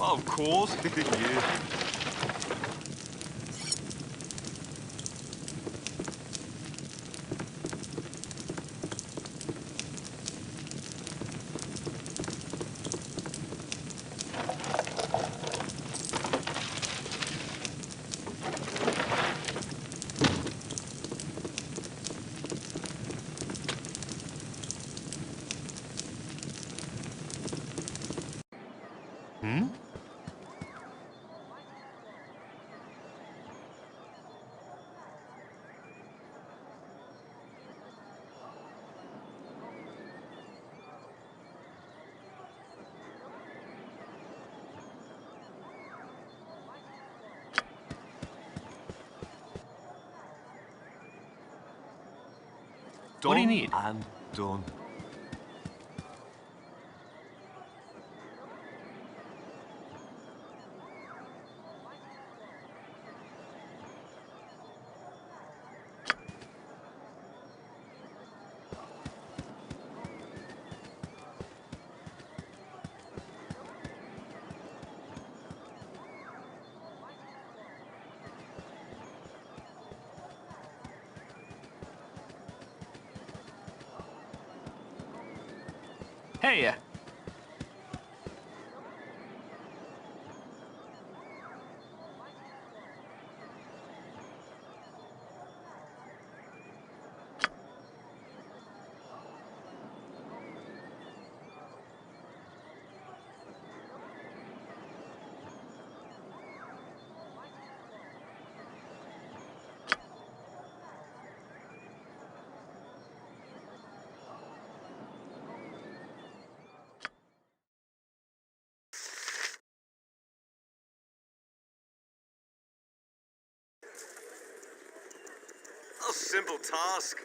Of course. Yeah. Hmm? What do you Done need? and done. Hey, A simple task.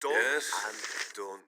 Done and done.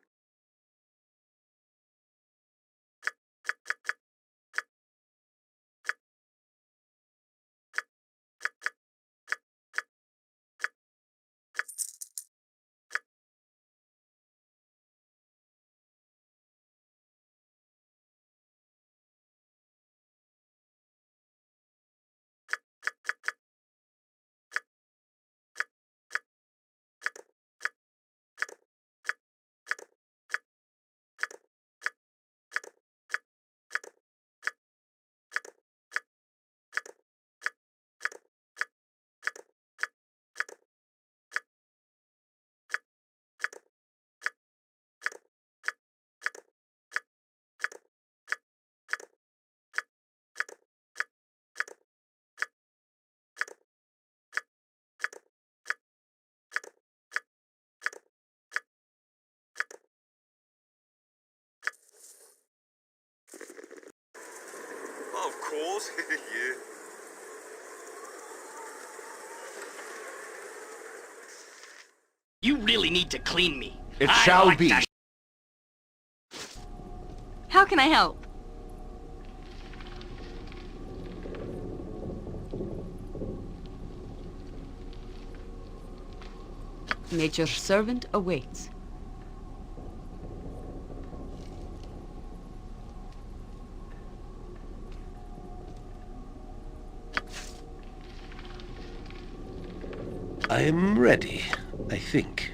Of course. Yeah. You really need to clean me. It I shall like be. that. How can I help? Nature's servant awaits. I am ready, I think.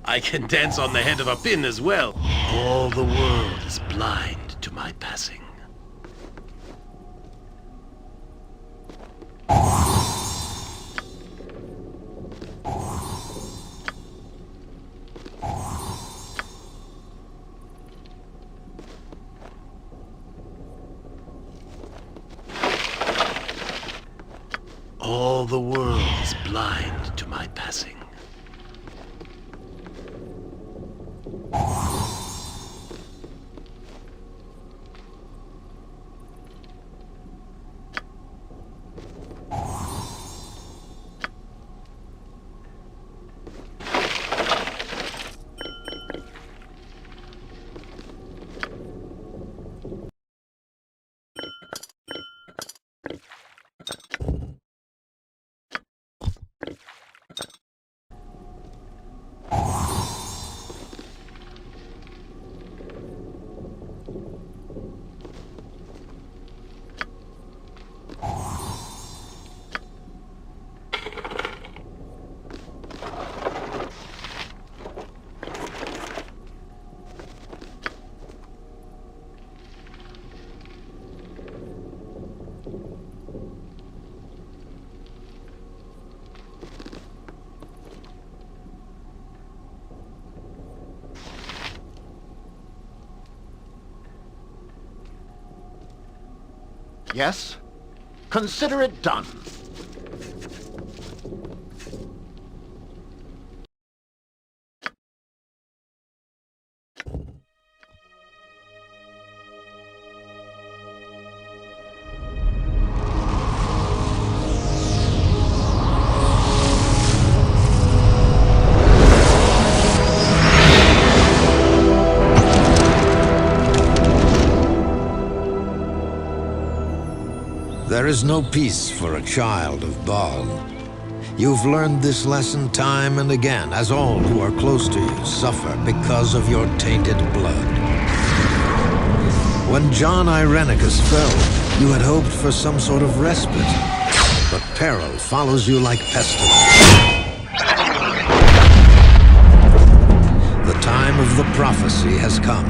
I can dance on the head of a pin as well. All the world is blind to my passing. All the world is blind to my passing. Yes? Consider it done. There is no peace for a child of Baal. You've learned this lesson time and again, as all who are close to you suffer because of your tainted blood. When John Irenicus fell, you had hoped for some sort of respite, but peril follows you like pestilence. The time of the prophecy has come.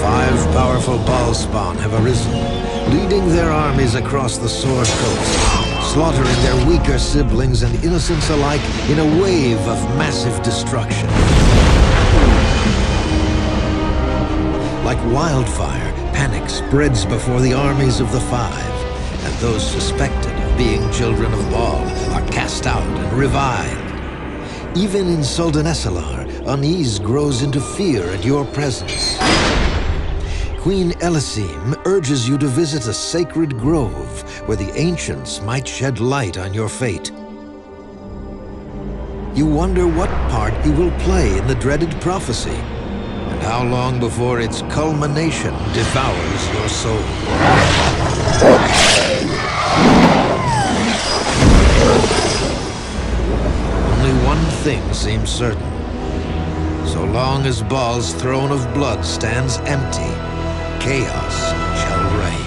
5 powerful Baal spawn have arisen, leading their armies across the Sword Coast, slaughtering their weaker siblings and innocents alike in a wave of massive destruction. Like wildfire, panic spreads before the armies of the 5, and those suspected of being children of Baal are cast out and reviled. Even in Suldanesselar, unease grows into fear at your presence. Queen Elysim urges you to visit a sacred grove where the ancients might shed light on your fate. You wonder what part you will play in the dreaded prophecy, and how long before its culmination devours your soul. Only one thing seems certain. So long as Baal's throne of blood stands empty, chaos shall reign.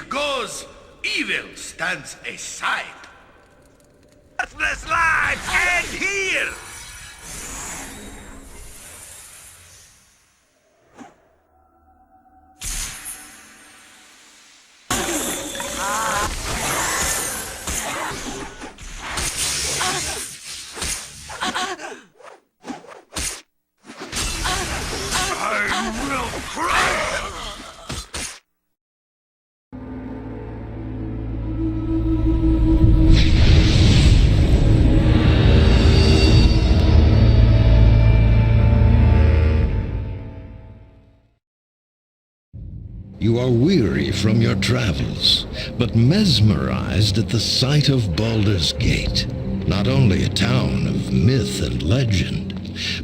Goes, evil stands aside. Deathless lives end here! I will crush! You are weary from your travels, but mesmerized at the sight of Baldur's Gate. Not only a town of myth and legend,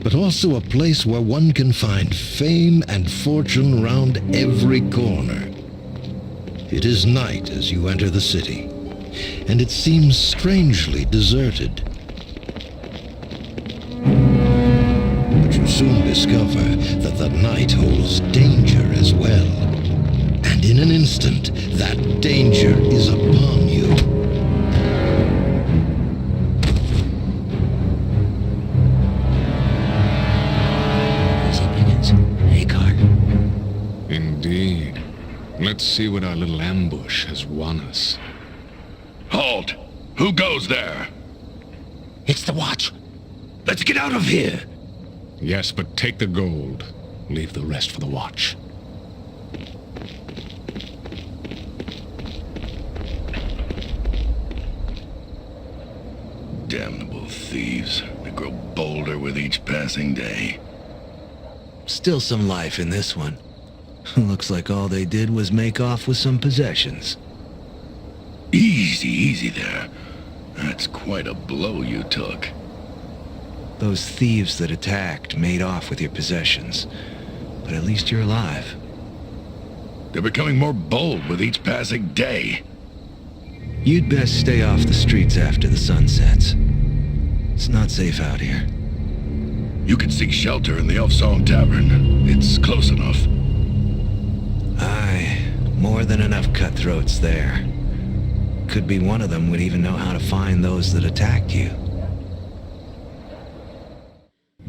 but also a place where one can find fame and fortune round every corner. It is night as you enter the city, and it seems strangely deserted. But you soon discover that the night holds danger as well. And and in an instant, that danger is upon you. Indeed. Let's see what our little ambush has won us. Halt! Who goes there? It's the watch. Let's get out of here. Yes, but take the gold. Leave the rest for the watch. Damnable thieves. They grow bolder with each passing day. Still some life in this one. Looks like all they did was make off with some possessions. Easy, easy there. That's quite a blow you took. Those thieves that attacked made off with your possessions. But at least you're alive. They're becoming more bold with each passing day. You'd best stay off the streets after the sun sets. It's not safe out here. You could seek shelter in the Elfsong Tavern. It's close enough. Aye, more than enough cutthroats there. Could be one of them would even know how to find those that attacked you.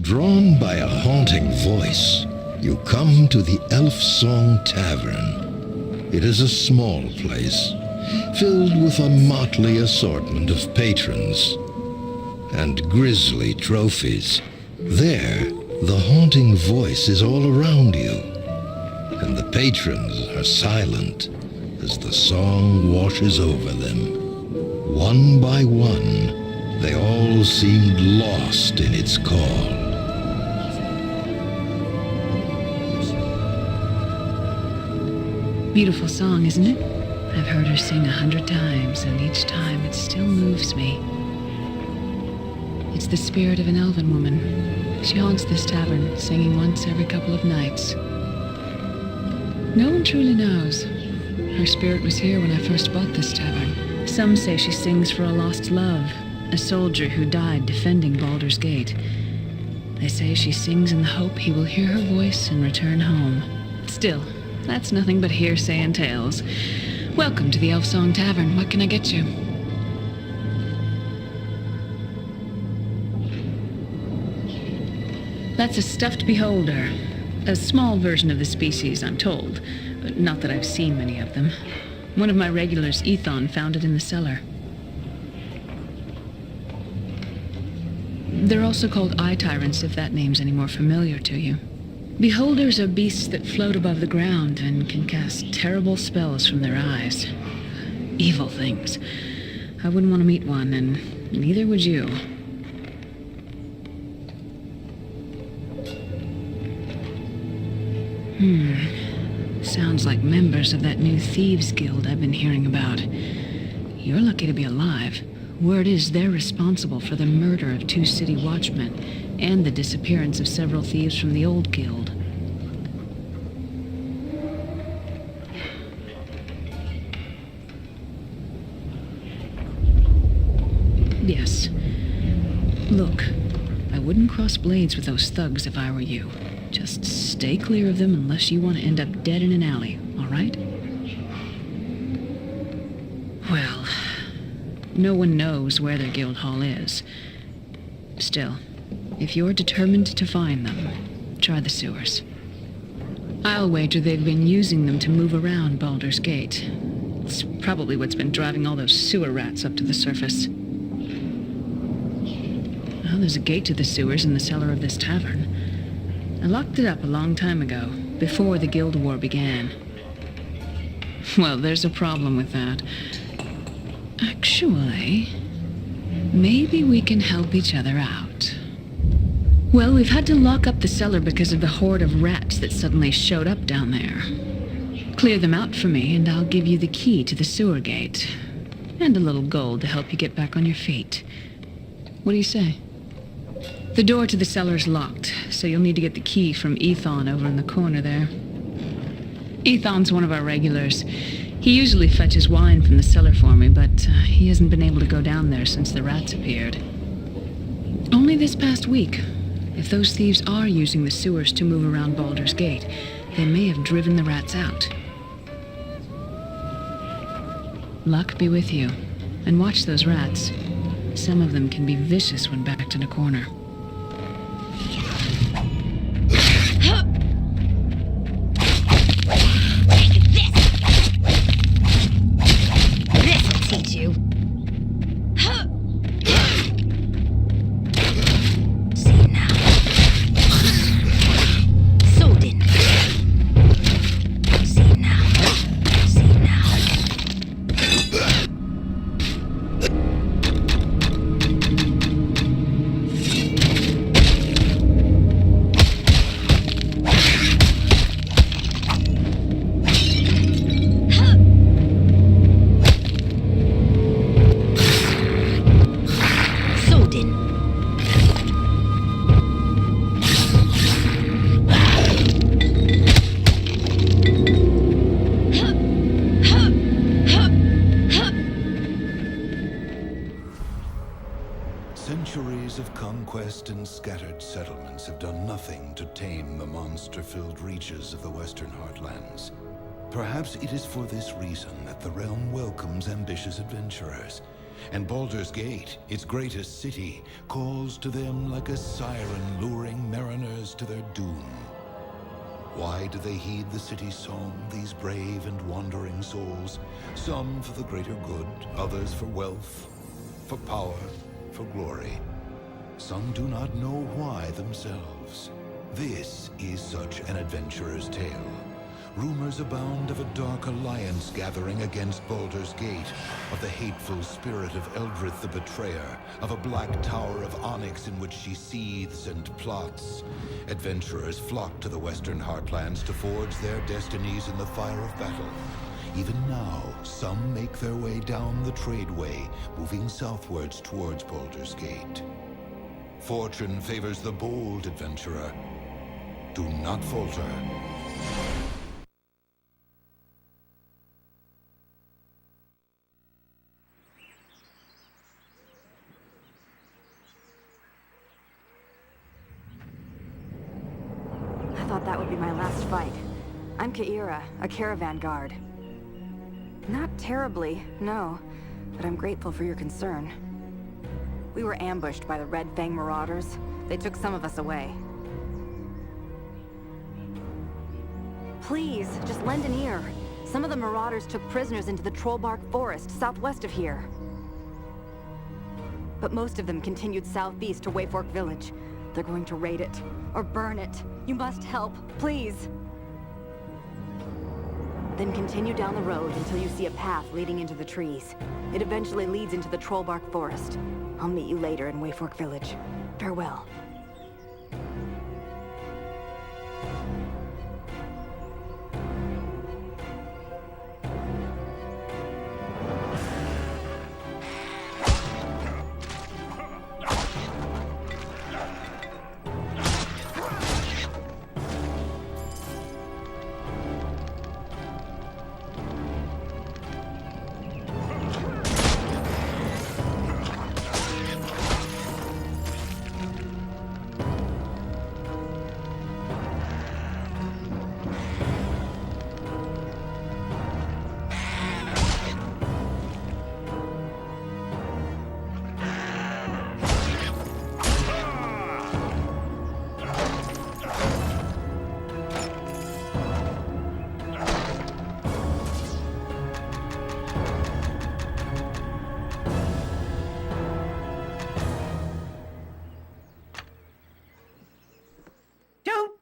Drawn by a haunting voice, you come to the Elfsong Tavern. It is a small place, filled with a motley assortment of patrons and grisly trophies. There, the haunting voice is all around you, and the patrons are silent as the song washes over them. One by one, they all seemed lost in its call. Beautiful song, isn't it? I've heard her sing 100 times, and each time it still moves me. It's the spirit of an elven woman. She haunts this tavern, singing once every couple of nights. No one truly knows. Her spirit was here when I first bought this tavern. Some say she sings for a lost love, a soldier who died defending Baldur's Gate. They say she sings in the hope he will hear her voice and return home. Still, that's nothing but hearsay and tales. Welcome to the Elfsong Tavern. What can I get you? That's a stuffed beholder. A small version of the species, I'm told, but not that I've seen many of them. One of my regulars, Ethon, found it in the cellar. They're also called eye tyrants, if that name's any more familiar to you. Beholders are beasts that float above the ground and can cast terrible spells from their eyes. Evil things. I wouldn't want to meet one, and neither would you. Sounds like members of that new thieves guild I've been hearing about. You're lucky to be alive. Word is they're responsible for the murder of 2 city watchmen and the disappearance of several thieves from the old guild. Yes. Look, I wouldn't cross blades with those thugs if I were you. Just stay clear of them unless you want to end up dead in an alley, all right? Well, no one knows where their guild hall is. Still, if you're determined to find them, try the sewers. I'll wager they've been using them to move around Baldur's Gate. It's probably what's been driving all those sewer rats up to the surface. Well, there's a gate to the sewers in the cellar of this tavern. I locked it up a long time ago, before the Guild War began. Well, there's a problem with that. Actually, maybe we can help each other out. Well, we've had to lock up the cellar because of the horde of rats that suddenly showed up down there. Clear them out for me, and I'll give you the key to the sewer gate. And a little gold to help you get back on your feet. What do you say? The door to the cellar's locked, so you'll need to get the key from Ethon over in the corner there. Ethon's one of our regulars. He usually fetches wine from the cellar for me, but he hasn't been able to go down there since the rats appeared. Only this past week. If those thieves are using the sewers to move around Baldur's Gate, they may have driven the rats out. Luck be with you. And watch those rats. Some of them can be vicious when backed in a corner. This'll teach you. See now. Sodin. See now. See now. Sodin. Centuries of conquest and scattered settlements have done nothing to tame the monster-filled reaches of the Western Heartlands. Perhaps it is for this reason that the realm welcomes ambitious adventurers, and Baldur's Gate, its greatest city, calls to them like a siren luring mariners to their doom. Why do they heed the city's song, these brave and wandering souls? Some for the greater good, others for wealth, for power, for glory. Some do not know why themselves. This is such an adventurer's tale. Rumors abound of a dark alliance gathering against Baldur's Gate, of the hateful spirit of Eldrith the Betrayer, of a black tower of onyx in which she seethes and plots. Adventurers flock to the Western Heartlands to forge their destinies in the fire of battle. Even now, some make their way down the tradeway, moving southwards towards Baldur's Gate. Fortune favors the bold adventurer. Do not falter. I thought that would be my last fight. I'm Kaira, a caravan guard. Not terribly, no, but I'm grateful for your concern. We were ambushed by the Red Fang Marauders. They took some of us away. Please, just lend an ear. Some of the Marauders took prisoners into the Trollbark Forest, southwest of here. But most of them continued southeast to Wayfork Village. They're going to raid it, or burn it. You must help, please. Then continue down the road until you see a path leading into the trees. It eventually leads into the Trollbark Forest. I'll meet you later in Wayfork Village. Farewell.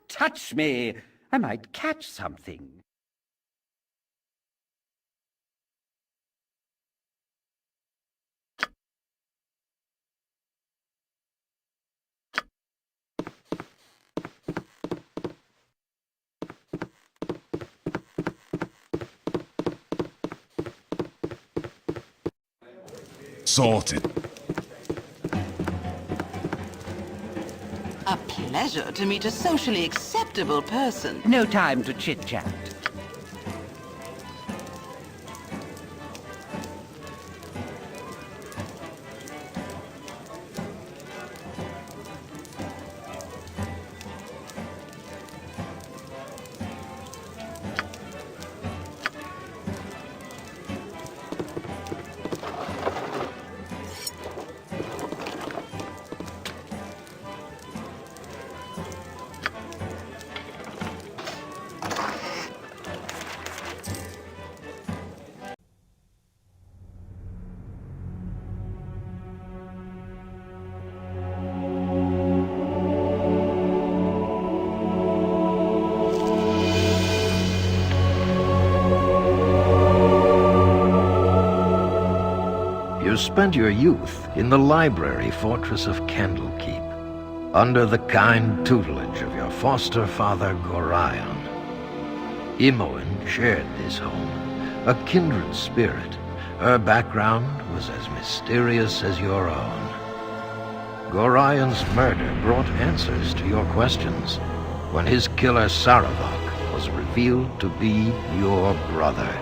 Touch me! I might catch something. Sorted. A pleasure to meet a socially acceptable person. No time to chit-chat. You spent your youth in the library fortress of Candlekeep, under the kind tutelage of your foster father Gorion. Imoen shared this home, a kindred spirit. Her background was as mysterious as your own. Gorion's murder brought answers to your questions when his killer Saravok was revealed to be your brother.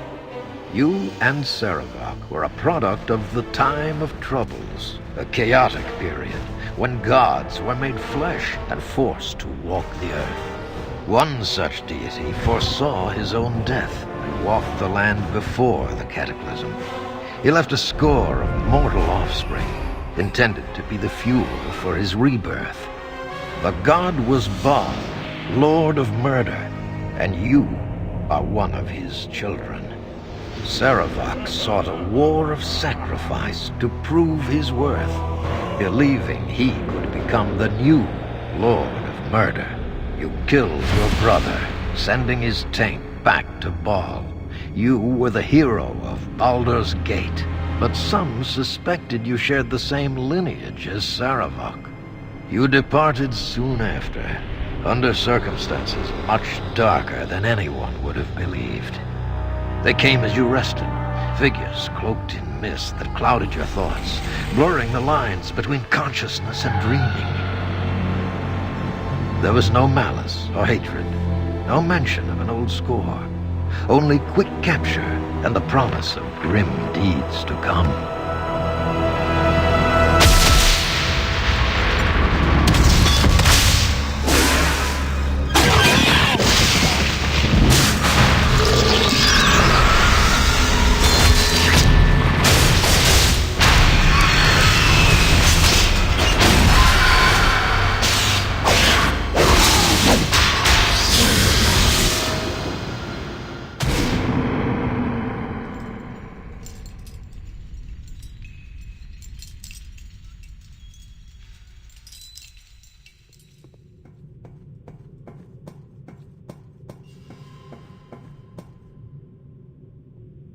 You and Saravok were a product of the Time of Troubles, a chaotic period when gods were made flesh and forced to walk the earth. One such deity foresaw his own death and walked the land before the cataclysm. He left a score of mortal offspring, intended to be the fuel for his rebirth. The god was Baal, Lord of Murder, and you are one of his children. Saravok sought a war of sacrifice to prove his worth, believing he could become the new Lord of Murder. You killed your brother, sending his taint back to Baal. You were the hero of Baldur's Gate, but some suspected you shared the same lineage as Saravok. You departed soon after, under circumstances much darker than anyone would have believed. They came as you rested, figures cloaked in mist that clouded your thoughts, blurring the lines between consciousness and dreaming. There was no malice or hatred, no mention of an old score, only quick capture and the promise of grim deeds to come.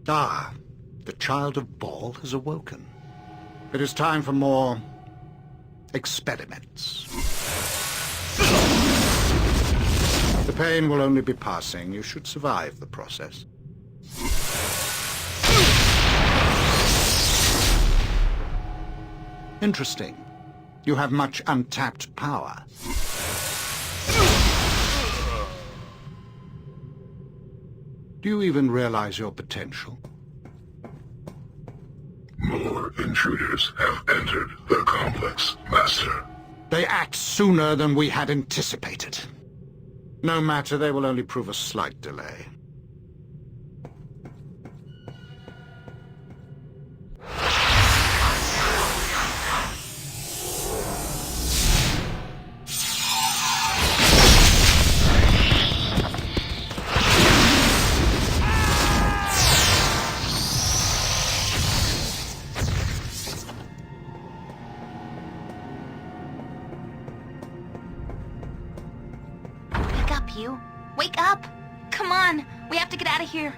Ah, the child of Baal has awoken. It is time for more experiments. The pain will only be passing. You should survive the process. Interesting. You have much untapped power. Do you even realize your potential? More intruders have entered the complex, Master. They act sooner than we had anticipated. No matter, they will only prove a slight delay. You. Wake up! Come on! We have to get out of here!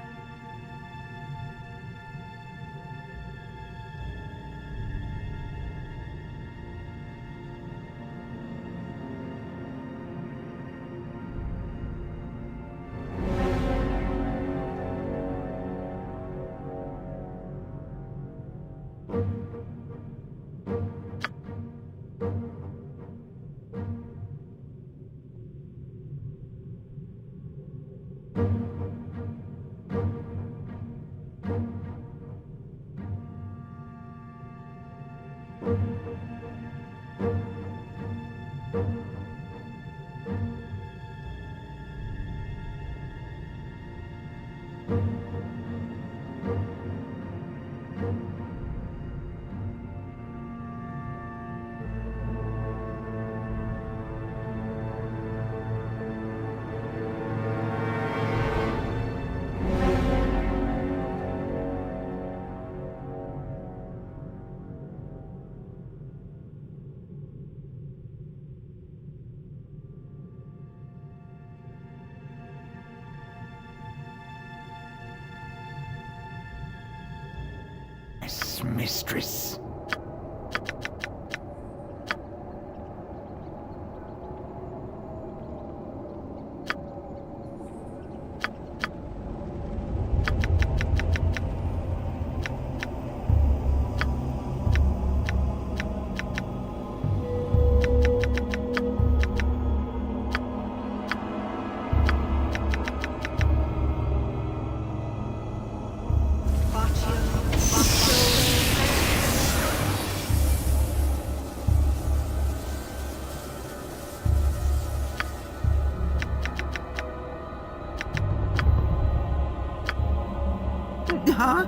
mistress. Huh?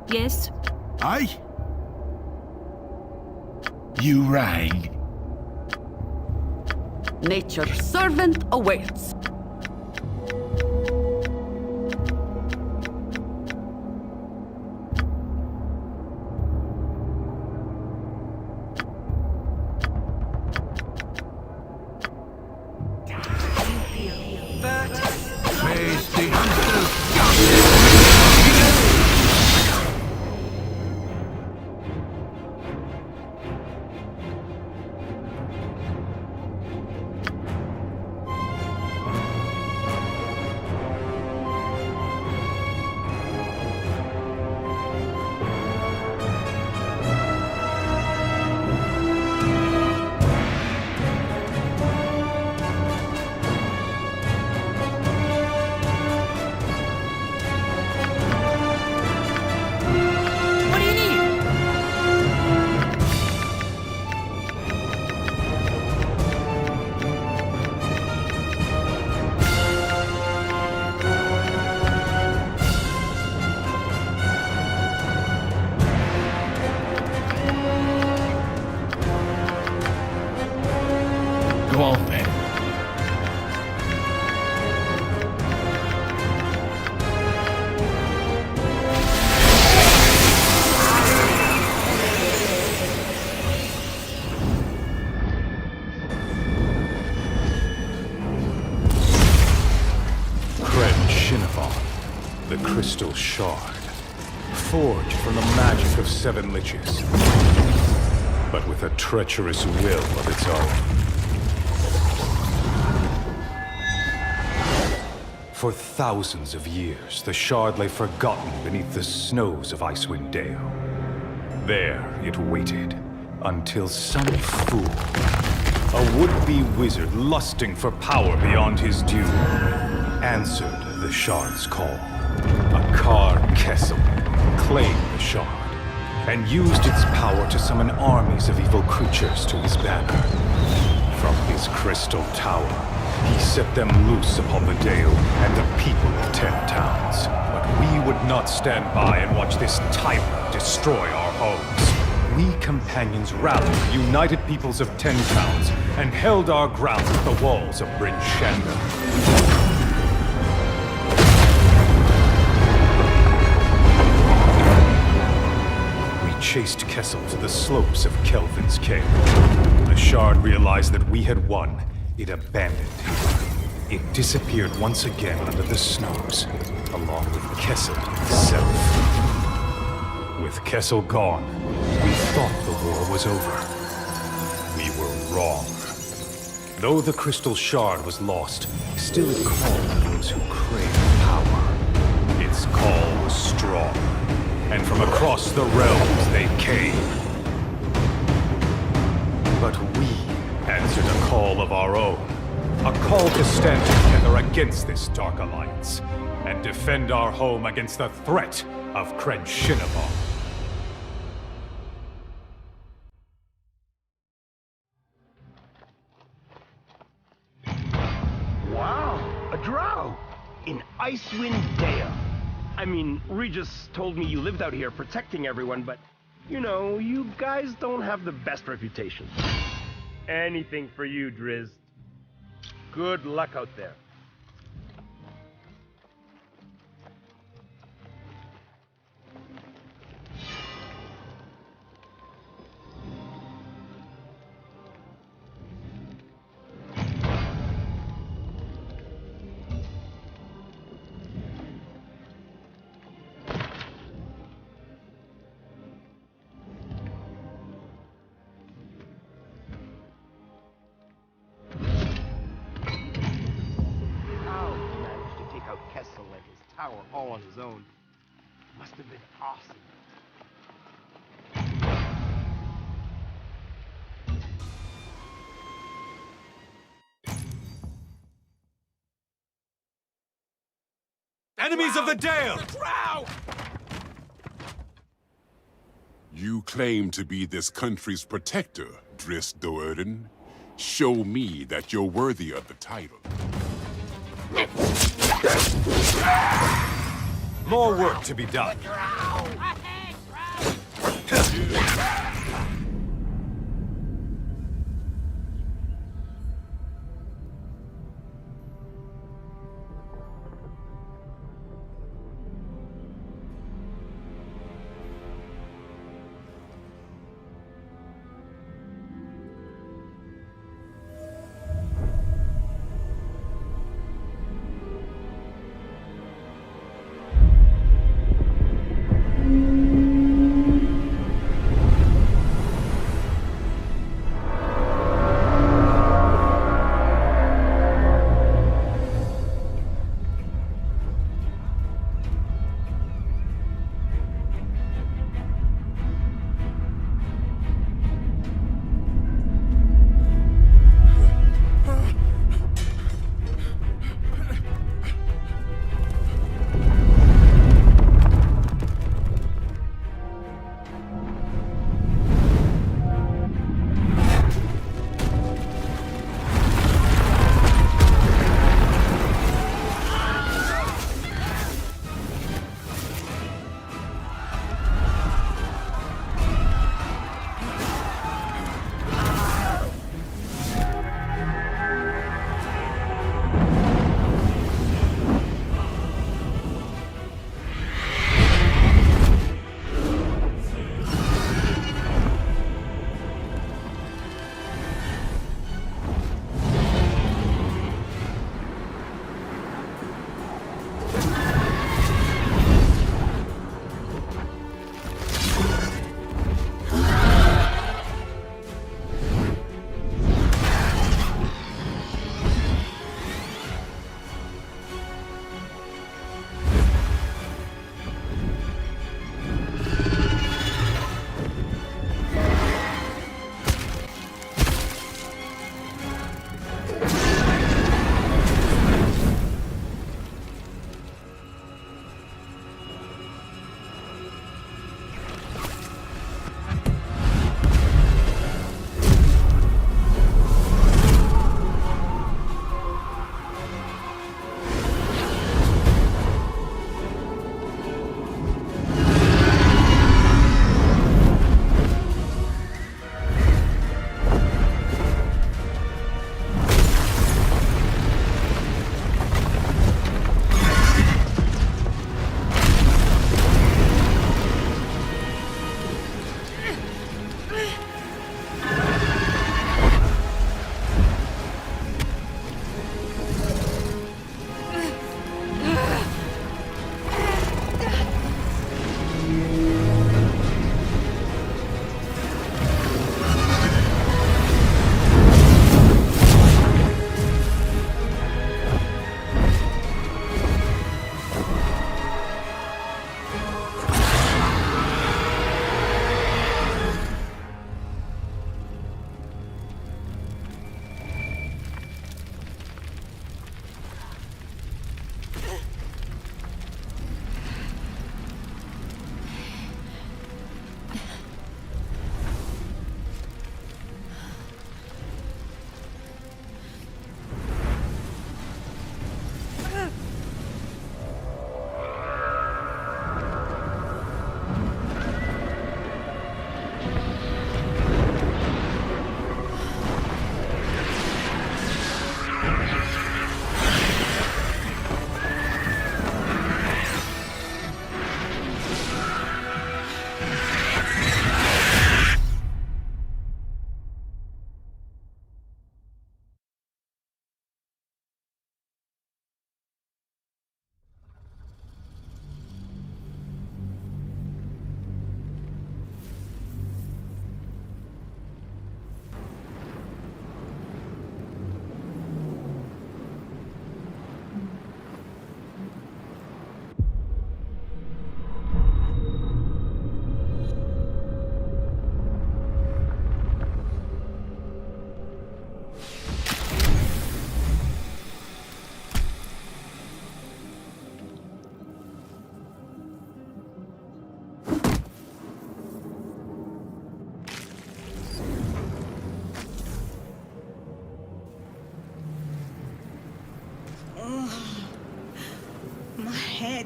Yes? Aye? You rang. Nature's servant awaits. Face the What do you need? Go on then. The crystal shard, forged from the magic of 7 liches, but with a treacherous will of its own. For thousands of years, the shard lay forgotten beneath the snows of Icewind Dale. There it waited, until some fool, a would-be wizard lusting for power beyond his due, answered the shard's call. Akar Kessel claimed the shard, and used its power to summon armies of evil creatures to his banner. From his crystal tower, he set them loose upon the Dale and the people of 10 towns. But we would not stand by and watch this tyrant destroy our homes. We companions rallied the united peoples of 10 towns and held our ground at the walls of Bryn Shander. Chased Kessel to the slopes of Kelvin's Cave. The shard realized that we had won. It abandoned him. It disappeared once again under the snows, along with Kessel himself. With Kessel gone, we thought the war was over. We were wrong. Though the crystal shard was lost, still it called those who craved power. Its call was strong. And from across the realms they came. But we answered a call of our own. A call to stand together against this dark alliance. and defend our home against the threat of Krenshinabon. Wow, a drow! In Icewind Dale. I mean, Regis told me you lived out here protecting everyone, but, you know, you guys don't have the best reputation. Anything for you, Driz. Good luck out there. Tower all on his own. Must have been awesome. Enemies of the Dale! You claim to be this country's protector, Driss Do'Urden. Show me that you're worthy of the title. More work to be done.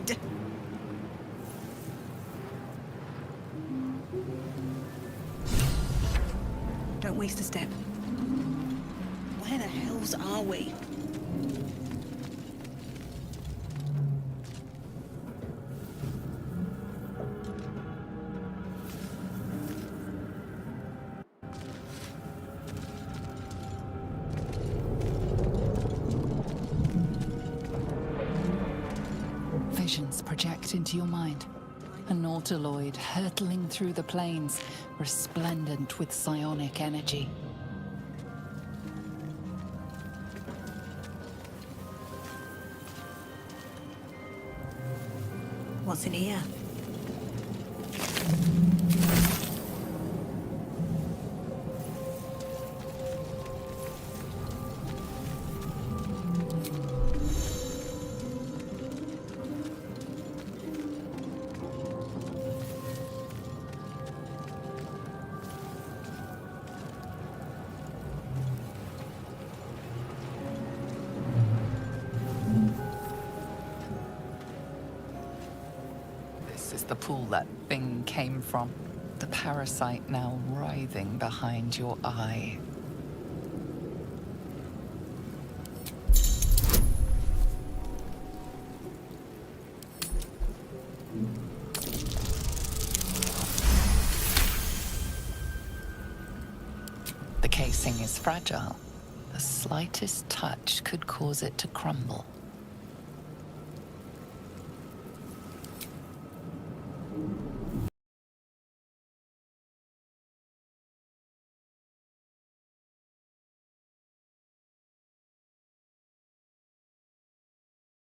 dead. Don't waste a step. Where the hells are we? Visions project into your mind. An Nautiloid hurtling through the plains, resplendent with psionic energy. What's in here? This is the pool that thing came from. The parasite now writhing behind your eye. The casing is fragile. The slightest touch could cause it to crumble.